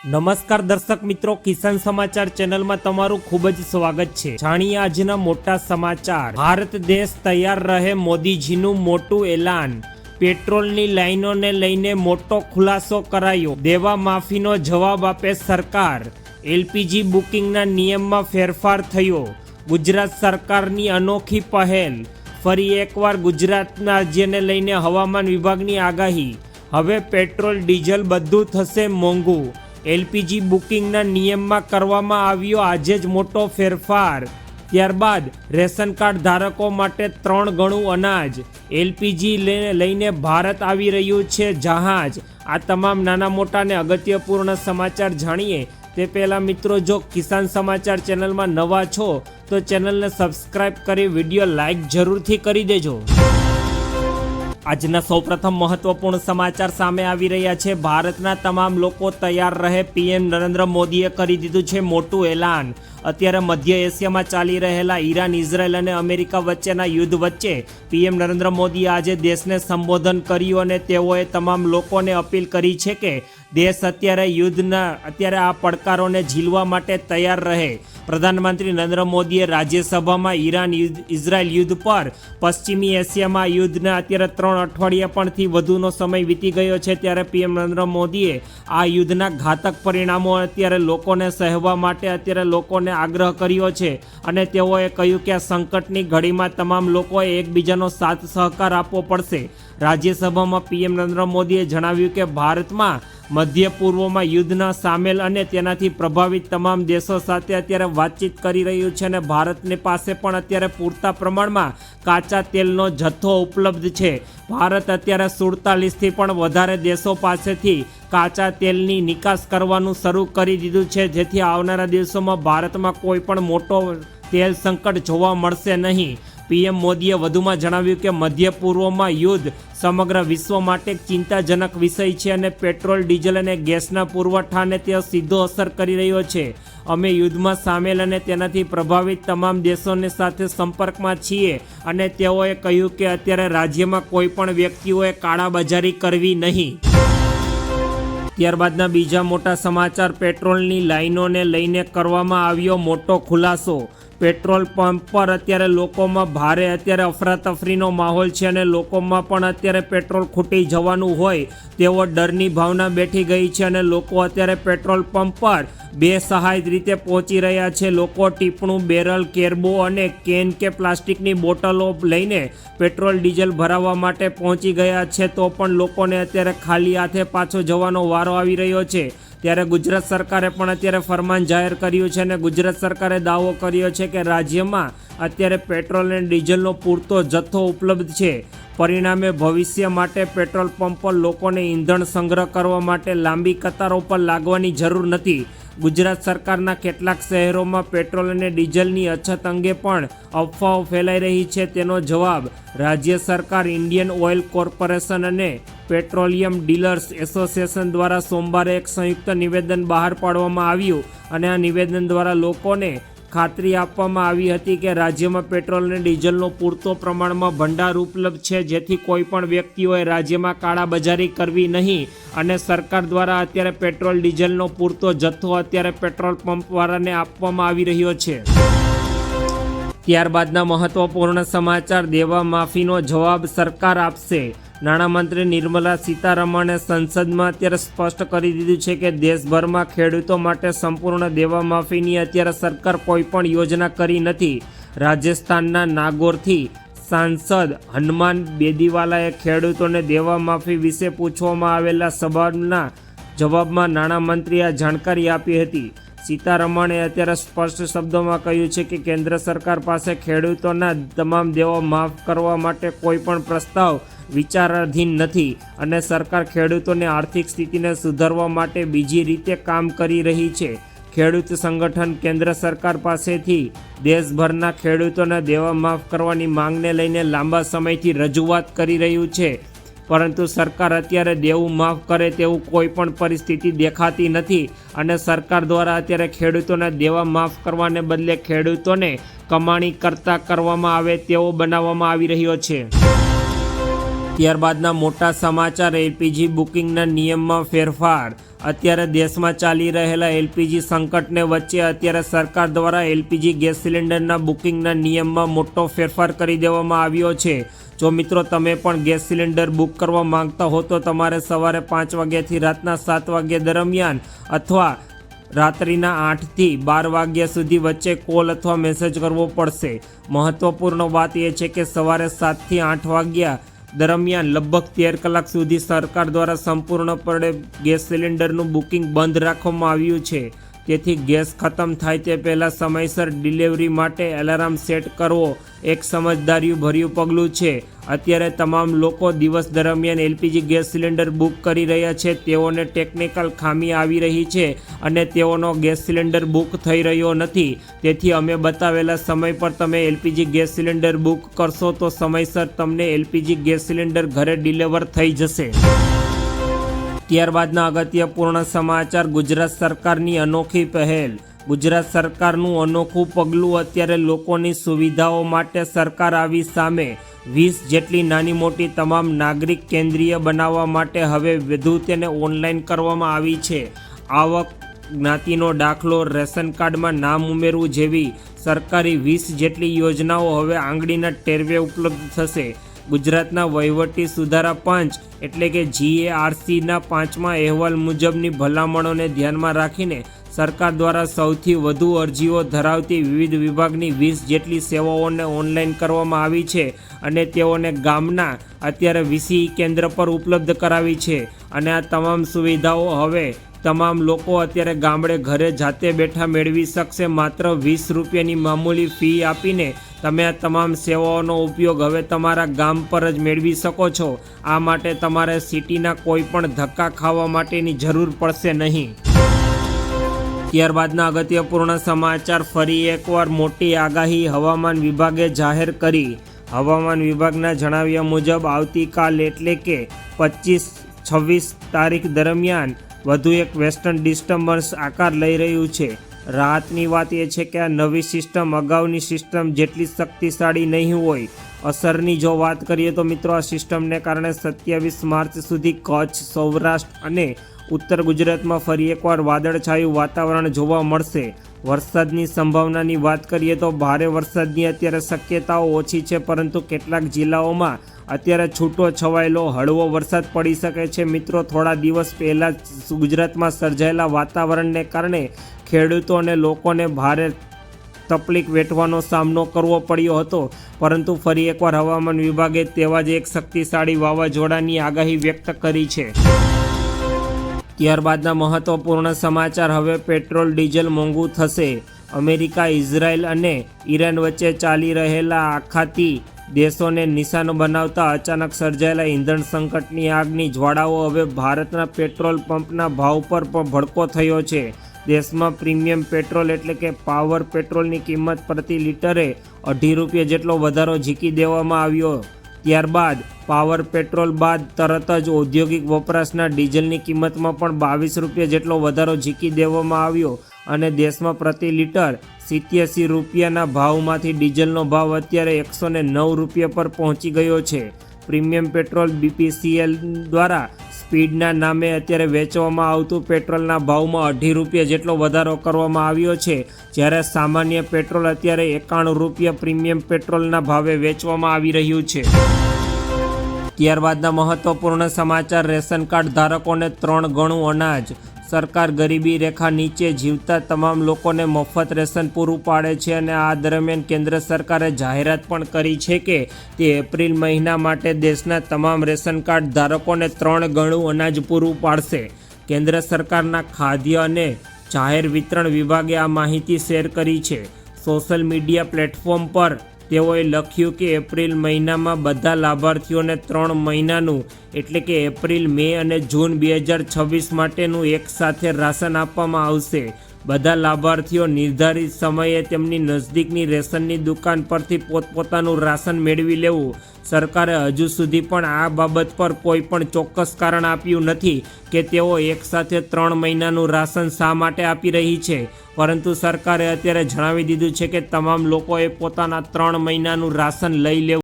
નમસ્કાર દર્શક મિત્રો, કિસાન સમાચાર ચેનલમાં તમારું ખૂબ જ સ્વાગત છે। જાણીએ આજના મોટા સમાચાર। ભારત દેશ તૈયાર રહે મોદીજીનું મોટું એલાન। પેટ્રોલની લાઈનોને લઈને મોટો ખુલાસો કરાયો। દેવા માફીનો જવાબ આપે સરકાર। એલપીજી બુકિંગના નિયમમાં ફેરફાર થયો। ગુજરાત સરકારની અનોખી પહેલ। ફરી એકવાર ગુજરાતના રાજ્યને લઈને હવામાન વિભાગની આગાહી। હવે પેટ્રોલ ડીઝલ બધું થશે મોંઘું। એલપીજી બુકિંગના નિયમમાં કરવામાં આવ્યો આજે જ મોટો ફેરફાર। ત્યારબાદ રેશન કાર્ડ ધારકો માટે 3 ગણું અનાજ। એલપીજી લઈને ભારત આવી રહ્યું છે જહાજ। આ તમામ નાના મોટા અને અગત્યપૂર્ણ સમાચાર જાણીએ તે પહેલાં મિત્રો, જો કિસાન સમાચાર ચેનલમાં નવા છો તો ચેનલને સબસ્ક્રાઇબ કરી વિડીયો લાઇક જરૂરથી કરી દેજો। આજના સૌપ્રથમ મહત્વપૂર્ણ સમાચાર સામે આવી રહ્યા છે। ભારતના તમામ લોકો તૈયાર રહે। પીએમ નરેન્દ્ર મોદીએ કરી દીધું છે મોટું એલાન। અત્યારે મધ્ય એશિયામાં ચાલી રહેલા ઈરાન, ઇઝરાયલ અને અમેરિકા વચ્ચેના યુદ્ધ વચ્ચે પીએમ નરેન્દ્ર મોદીએ આજે દેશને સંબોધન કર્યું અને તેઓએ તમામ લોકોને અપીલ કરી છે કે દેશ અત્યારે આ પડકારોને ઝીલવા માટે તૈયાર રહે। પ્રધાનમંત્રી નરેન્દ્ર મોદીએ રાજ્યસભામાં ઈરાન ઇઝરાયલ યુદ્ધ પર પશ્ચિમી એશિયામાં યુદ્ધના અત્યારે 3 અઠવાડિયા પણથી વધુનો સમય વીતી ગયો છે, ત્યારે પીએમ નરેન્દ્ર મોદીએ આ યુદ્ધના ઘાતક પરિણામો અત્યારે લોકોને સહેવા માટે અત્યારે લોકોને આગ્રહ કર્યો છે અને તેઓએ કહ્યું કે આ સંકટની ઘડીમાં તમામ લોકોએ એકબીજાનો સાથ સહકાર આપવો પડશે। રાજ્યસભામાં પીએમ નરેન્દ્ર મોદીએ જણાવ્યું કે ભારતમાં મધ્ય પૂર્વમાં યુદ્ધના સામેલ અને તેનાથી પ્રભાવિત તમામ દેશો સાથે અત્યારે વાતચીત કરી રહ્યું છે અને ભારતની પાસે પણ અત્યારે પૂરતા પ્રમાણમાં કાચા તેલનો જથ્થો ઉપલબ્ધ છે। ભારત અત્યારે 47થી પણ વધારે દેશો પાસેથી કાચા તેલની નિકાસ કરવાનું શરૂ કરી દીધું છે, જેથી આવનારા દિવસોમાં ભારતમાં કોઈ પણ મોટો તેલ સંકટ જોવા મળશે નહીં। પીએમ મોદીએ વધુમાં જણાવ્યું કે મધ્ય પૂર્વમાં યુદ્ધ સમગ્ર વિશ્વ માટે એક ચિંતાજનક વિષય છે અને પેટ્રોલ, ડીઝલ અને ગેસના પુરવઠાને તે સીધો અસર કરી રહ્યો છે। અમે યુદ્ધમાં સામેલ અને તેનાથી પ્રભાવિત તમામ દેશોની સાથે સંપર્કમાં છીએ અને તેઓએ કહ્યું કે અત્યારે રાજ્યમાં કોઈ પણ વ્યક્તિઓએ કાળાબજારી કરવી નહીં। ત્યારબાદના બીજા મોટા સમાચાર। પેટ્રોલની લાઈનોને લઈને કરવામાં આવ્યો મોટો ખુલાસો। પેટ્રોલ પંપ પર અત્યારે લોકોમાં ભારે અત્યારે અફરાતફરીનો માહોલ છે અને લોકોમાં પણ અત્યારે પેટ્રોલ ખૂટી જવાનું હોય તેવો ડરની ભાવના બેઠી ગઈ છે અને લોકો અત્યારે પેટ્રોલ પંપ પર બેસહાય રીતે પહોંચી રહ્યા છે। લોકો ટીપણું, બેરલ, કેરબો અને કેન કે પ્લાસ્ટિકની બોટલો લઈને પેટ્રોલ ડીઝલ ભરાવવા માટે પહોંચી ગયા છે, તો પણ લોકોને અત્યારે ખાલી હાથે પાછો જવાનો વારો આવી રહ્યો છે। ત્યારે ગુજરાત સરકારે પણ અત્યારે ફરમાન જાહેર કર્યું છે અને ગુજરાત સરકારે દાવો કર્યો છે કે રાજ્યમાં અત્યારે પેટ્રોલ અને ડીઝલનો પૂરતો જથ્થો ઉપલબ્ધ છે। પરિણામે ભવિષ્ય માટે પેટ્રોલ પંપ પર લોકોને ઈંધણ સંગ્રહ કરવા માટે લાંબી કતારો પર લાગવાની જરૂર નથી। ગુજરાત સરકારના કેટલાક શહેરોમાં પેટ્રોલ અને ડીઝલની અછત અંગે પણ અફવાઓ ફેલાઈ રહી છે, તેનો જવાબ રાજ્ય સરકાર, ઇન્ડિયન ઓઇલ કોર્પોરેશન અને પેટ્રોલિયમ ડીલર્સ એસોસિએશન દ્વારા સોમવારે એક સંયુક્ત નિવેદન બહાર પાડવામાં આવ્યું અને આ નિવેદન દ્વારા લોકોને ખાતરી આપવામાં આવી હતી કે રાજ્યમાં પેટ્રોલ અને ડીઝલનો પૂરતો પ્રમાણમાં ભંડાર ઉપલબ્ધ છે, જેથી કોઈ પણ વ્યક્તિઓએ રાજ્યમાં કાળાબજારી કરવી નહીં અને સરકાર દ્વારા અત્યારે પેટ્રોલ ડીઝલનો પૂરતો જથ્થો અત્યારે પેટ્રોલ પંપવાળાને આપવામાં આવી રહ્યો છે। ત્યારબાદના મહત્વપૂર્ણ સમાચાર। દેવા માફીનો જવાબ સરકાર આપશે। નાણામંત્રી નિર્મલા સીતારમણે સંસદમાં અત્યારે સ્પષ્ટ કરી દીધું છે કે દેશભરમાં ખેડૂતો માટે સંપૂર્ણ દેવા માફીની અત્યારે સરકાર કોઈ પણ યોજના કરી નથી। રાજસ્થાનના નાગોરથી સાંસદ હનુમાન બેદીવાલાએ ખેડૂતોને દેવા માફી વિશે પૂછવામાં આવેલા સવાલના જવાબમાં નાણામંત્રીએ આ જાણકારી આપી હતી। સીતારમણે અત્યારે સ્પષ્ટ શબ્દોમાં કહ્યું છે કે કેન્દ્ર સરકાર પાસે ખેડૂતોના તમામ દેવા માફ કરવા માટે કોઈ પણ પ્રસ્તાવ વિચારાધીન નથી અને સરકાર ખેડૂતોની આર્થિક સ્થિતિને સુધારવા માટે બીજી રીતે કામ કરી રહી છે। ખેડૂત સંગઠન કેન્દ્ર સરકાર પાસેથી દેશભરના ખેડૂતોને દેવા માફ કરવાની માંગને લઈને લાંબા સમયથી રજૂઆત કરી રહ્યું છે, પરંતુ સરકાર અત્યારે દેવું માફ કરે તેવું કોઈ પણ પરિસ્થિતિ દેખાતી નથી અને સરકાર દ્વારા અત્યારે ખેડૂતોને દેવા માફ કરવાને બદલે ખેડૂતોને કમાણી કરતા કરવામાં આવે તેવો બનાવવામાં આવી રહ્યો છે। ત્યારબાદના મોટા સમાચાર। એલપીજી બુકિંગના નિયમમાં ફેરફાર। અત્યારે દેશમાં ચાલી રહેલા એલપીજી સંકટને વચ્ચે અત્યારે સરકાર દ્વારા એલપીજી ગેસ સિલિન્ડરના બુકિંગના નિયમમાં મોટો ફેરફાર કરી દેવામાં આવ્યો છે। જો મિત્રો તમે પણ ગેસ સિલિન્ડર બુક કરવા માંગતા હો તો તમારે સવારે 5 વાગ્યાથી રાતના 7 વાગ્યા દરમિયાન અથવા રાત્રિના 8 થી 12 વાગ્યા સુધી વચ્ચે કોલ અથવા મેસેજ કરવો પડશે। મહત્વપૂર્ણ વાત એ છે કે સવારે 7 થી 8 વાગ્યા દરમિયાન લગભગ 13 કલાક સુધી સરકાર દ્વારા સંપૂર્ણપણે ગેસ સિલિન્ડરનું બુકિંગ બંધ રાખવામાં આવ્યું છે। તેથી ગેસ ખતમ થાય તે પહેલાં સમયસર ડિલિવરી માટે એલાર્મ સેટ કરવો એક સમજદારીભર્યું પગલું છે। અત્યારે તમામ લોકો દિવસ દરમિયાન એલપીજી ગેસ સિલિન્ડર બુક કરી રહ્યા છે, તેઓને ટેકનિકલ ખામી આવી રહી છે અને તેઓનો ગેસ સિલિન્ડર બુક થઈ રહ્યો નથી। તેથી અમે બતાવેલા સમય પર તમે એલપીજી ગેસ સિલિન્ડર બુક કરશો તો સમયસર તમને એલપીજી ગેસ સિલિન્ડર ઘરે ડિલિવર થઈ જશે। ત્યારબાદના અગત્યપૂર્ણ સમાચાર, ગુજરાત સરકારની અનોખી પહેલ। ગુજરાત સરકારનું અનોખું પગલું, અત્યારે લોકોની સુવિધાઓ માટે સરકાર આવી સામે 20 જેટલી નાની મોટી તમામ નાગરિક કેન્દ્રીય બનાવવા માટે હવે વધુ તેને ઓનલાઈન કરવામાં આવી છે। આવક, જ્ઞાતિનો દાખલો, રેશન કાર્ડમાં નામ ઉમેરવું જેવી સરકારી 20 જેટલી યોજનાઓ હવે આંગળીના ટેરવે ઉપલબ્ધ થશે। ગુજરાતના વહીવટી સુધારા પંચ એટલે કે GARCના 5મા અહેવાલ મુજબની ભલામણોને ધ્યાનમાં રાખીને સરકાર દ્વારા સૌથી વધુ અરજીઓ ધરાવતી વિવિધ વિભાગની 20 જેટલી સેવાઓને ઓનલાઈન કરવામાં આવી છે અને તેઓને ગામના અત્યારે VCE કેન્દ્ર પર ઉપલબ્ધ કરાવી છે। અને આ તમામ સુવિધાઓ હવે તમામ લોકો અત્યારે ગામડે ઘરે જાતે બેઠા મેળવી શકશે। માત્ર 20 રૂપિયાની મામૂલી ફી આપીને તમે આ તમામ સેવાઓનો ઉપયોગ હવે તમારા ગામ પર જ મેળવી શકો છો। આ માટે તમારે સિટીના કોઈ પણ ધક્કા ખાવા માટેની જરૂર પડશે નહીં। ત્યારબાદના અગત્યપૂર્ણ સમાચાર, ફરી એકવાર મોટી આગાહી હવામાન વિભાગે જાહેર કરી। હવામાન વિભાગના જણાવ્યા મુજબ આવતીકાલ એટલે કે 25-26 તારીખ દરમિયાન વધુ એક વેસ્ટર્ન ડિસ્ટર્બન્સ આકાર લઈ રહ્યું છે। રાહતની વાત એ છે કે આ નવી સિસ્ટમ અગાઉની સિસ્ટમ જેટલી શક્તિશાળી નહીં હોય। અસરની જો વાત કરીએ તો મિત્રો, આ સિસ્ટમને કારણે 27 માર્ચ સુધી કચ્છ, સૌરાષ્ટ્ર અને ઉત્તર ગુજરાતમાં ફરી એકવાર વાદળછાયું વાતાવરણ જોવા મળશે। વરસાદની સંભાવનાની વાત કરીએ તો ભારે વરસાદની અત્યારે શક્યતાઓ ઓછી છે, પરંતુ કેટલાક જિલ્લાઓમાં અત્યારે છૂટો છવાયેલો હળવો વરસાદ પડી શકે છે। મિત્રો, થોડા દિવસ પહેલાં ગુજરાતમાં સર્જાયેલા વાતાવરણને કારણે ખેડૂતો અને લોકોને ભારે તકલીફ વેઠવાનો સામનો કરવો પડ્યો હતો, પરંતુ ફરી એકવાર હવામાન વિભાગે તેવા જ એક શક્તિશાળી વાવાઝોડાની આગાહી વ્યક્ત કરી છે। ત્યારબાદના મહત્વપૂર્ણ સમાચાર, હવે પેટ્રોલ ડીઝલ મોંઘું થશે। અમેરિકા, ઇઝરાયલ અને ઈરાન વચ્ચે ચાલી રહેલા આખાતી દેશોને નિશાન બનાવતા અચાનક સર્જાયેલા ઇંધણ સંકટની આગની જ્વાળાઓ હવે ભારતના પેટ્રોલ પંપના ભાવ પર પણ ભડકો થયો છે। દેશમાં પ્રીમિયમ પેટ્રોલ એટલે કે પાવર પેટ્રોલની કિંમત પ્રતિ લિટરે 2.5 રૂપિયા જેટલો વધારો ઝીકી દેવામાં આવ્યો। ત્યારબાદ પાવર પેટ્રોલ બાદ તરત જ ઔદ્યોગિક વપરાશના ડીઝલની કિંમતમાં પણ 22 રૂપિયા જેટલો વધારો ઝીકી દેવામાં આવ્યો અને દેશમાં પ્રતિ લિટર 87 રૂપિયાના ભાવમાંથી ડીઝલનો ભાવ અત્યારે 109 રૂપિયા પર પહોંચી ગયો છે। પ્રીમિયમ પેટ્રોલ BPCL દ્વારા સ્પીડના નામે અત્યારે વેચવામાં આવતું પેટ્રોલના ભાવમાં 2.5 રૂપિયા જેટલો વધારો કરવામાં આવ્યો છે, જ્યારે સામાન્ય પેટ્રોલ અત્યારે 91 રૂપિયા પ્રીમિયમ પેટ્રોલના ભાવે વેચવામાં આવી રહ્યું છે। ત્યારબાદના મહત્વપૂર્ણ સમાચાર, રેશન કાર્ડ ધારકોને 3 ગણું અનાજ। સરકાર ગરીબી રેખા નીચે જીવતા તમામ લોકોને મફત રેશન પૂરું પાડે છે અને આ દરમિયાન કેન્દ્ર સરકારે જાહેરાત પણ કરી છે કે તે એપ્રિલ મહિના માટે દેશના તમામ રેશન કાર્ડ ધારકોને 3 ગણું અનાજ પૂરું પાડશે। કેન્દ્ર સરકારના ખાદ્ય અને જાહેર વિતરણ વિભાગે આ માહિતી શેર કરી છે। સોશિયલ મીડિયા પ્લેટફોર્મ પર તેઓએ લખ્યું કે એપ્રિલ મહિનામાં બધા લાભાર્થીઓને 3 મહિનાનું એટલે કે એપ્રિલ, મે અને જૂન 2026 માટેનું એક સાથે રાશન આપવામાં આવશે। બધા લાભાર્થીઓ નિર્ધારિત સમયે તેમની નજદીકની રેશનની દુકાન પરથી પોતપોતાનું રાશન મેળવી લેવું। સરકારે હજુ સુધી પણ આ બાબત પર કોઈ પણ ચોક્કસ કારણ આપ્યું નથી કે તેઓ એકસાથે 3 મહિનાનું રાશન શા માટે આપી રહી છે, પરંતુ સરકારે અત્યારે જણાવી દીધું છે કે તમામ લોકોએ પોતાના 3 મહિનાનું રાશન લઈ લેવું।